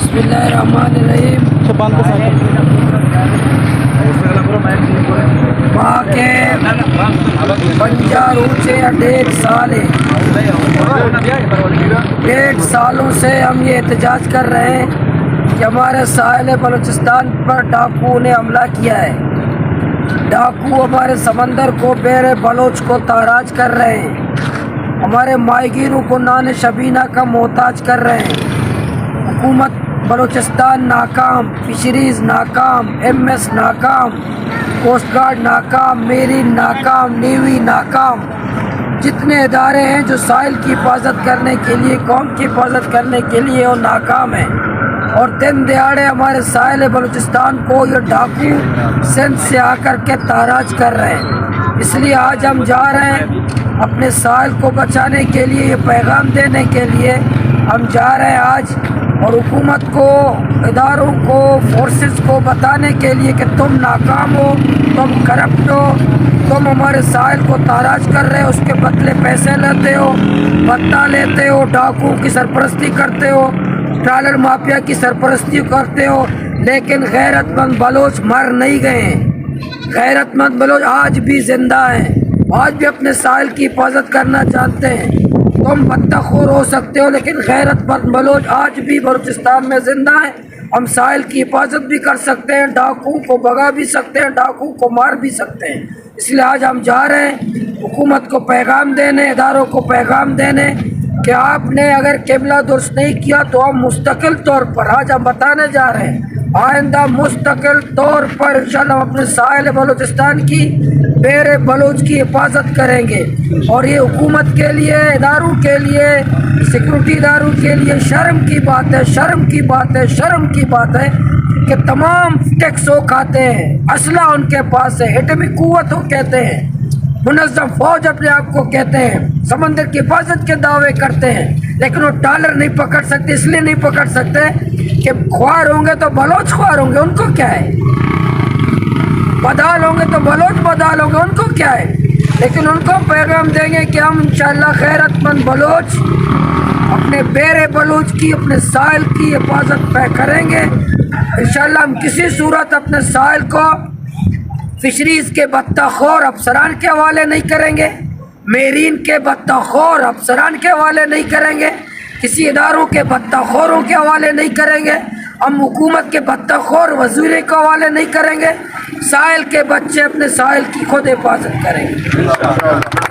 बिस्मिल्लाहिर्रहमानिर्रहीम। वहाँ के बंजार ऊँचे 1.5 साल है। 1.5 सालों से हम ये एहतजाज कर रहे हैं कि हमारे साहिल बलूचिस्तान पर डाकुओं ने हमला किया है। डाकू हमारे समंदर को, बेर बलोच को ताराज कर रहे हैं। हमारे माहीगीरों को नान शबीना का मोहताज कर रहे हैं। हुकूमत बलूचिस्तान नाकाम, फिशरीज़ नाकाम, MS नाकाम, कोस्ट गार्ड नाकाम, मेरीन नाकाम, नेवी नाकाम। जितने इदारे हैं जो साहिल की हिफाजत करने के लिए, कौम की हिफाजत करने के लिए, वो नाकाम हैं। और दिन दिहाड़े हमारे साहिल बलूचिस्तान को ये डाकू सिंध से आकर के ताराज कर रहे हैं। इसलिए आज हम जा रहे हैं अपने साहिल को बचाने के लिए, ये पैगाम देने के लिए हम जा रहे हैं आज, और हुकूमत को, इदारों को, फोर्सेस को बताने के लिए कि तुम नाकाम हो, तुम करप्ट हो, तुम हमारे साहिल को ताराज कर रहे हो, उसके बदले पैसे लेते हो, भत्ता लेते हो, डाकुओं की सरपरस्ती करते हो, ट्रालर माफिया की सरपरस्ती करते हो। लेकिन गैरतमंद बलोच मर नहीं गए हैं। गैरतमंद बलोच आज भी जिंदा हैं, आज भी अपने साहिल की हिफाजत करना चाहते हैं। तुम बदतखोर हो सकते हो, लेकिन गैरतमंद बलोच आज भी बलूचिस्तान में जिंदा हैं। हम साहिल की हिफाजत भी कर सकते हैं, डाकुओं को भगा भी सकते हैं, डाकुओं को मार भी सकते हैं। इसलिए आज हम जा रहे हैं हुकूमत को पैगाम देने, इदारों को पैगाम देने कि आपने अगर किबला दुरुस्त नहीं किया तो हम मुस्तकिल तौर पर, आज हम बताने जा रहे हैं, आइंदा मुस्तकिल तौर पर इंशाअल्लाह हम अपने साहिल बलूचिस्तान की, बेर बलोच की हिफाजत करेंगे। और ये हुकूमत के लिए, इदारों के लिए, सिक्योरिटी इदारों के लिए शर्म की बात है, शर्म की बात है, शर्म की बात है कि तमाम टैक्स वो खाते हैं, असला उनके पास है, एटमी कुव्वत वो कहते हैं, मुनज़्ज़म फौज अपने आप को कहते हैं, समंदर की हिफाजत के दावे करते हैं, लेकिन वो डॉलर नहीं पकड़ सकते। इसलिए नहीं पकड़ सकते कि ख्वार होंगे तो बलोच ख्वार होंगे, उनको क्या है, बदाल होंगे तो बलोच बदाल होंगे, उनको क्या है। लेकिन उनको पैगाम देंगे कि हम इंशाअल्लाह गैरतमंद बलोच अपने बेरे बलोच की, अपने साहिल की हिफाजत करेंगे इंशाअल्लाह। हम किसी सूरत अपने साहिल को फिशरीज़ के बत्ताखोर अफसरान के हवाले नहीं करेंगे, मेरीन के बत्ताखोर अफसरान के हवाले नहीं करेंगे, किसी इदारों के बत्ताखोरों के हवाले नहीं करेंगे, हम हुकूमत के बत्ताखोर वज़ीर के हवाले नहीं करेंगे। साहिल के बच्चे अपने साहिल की खुद हिफाजत करेंगे।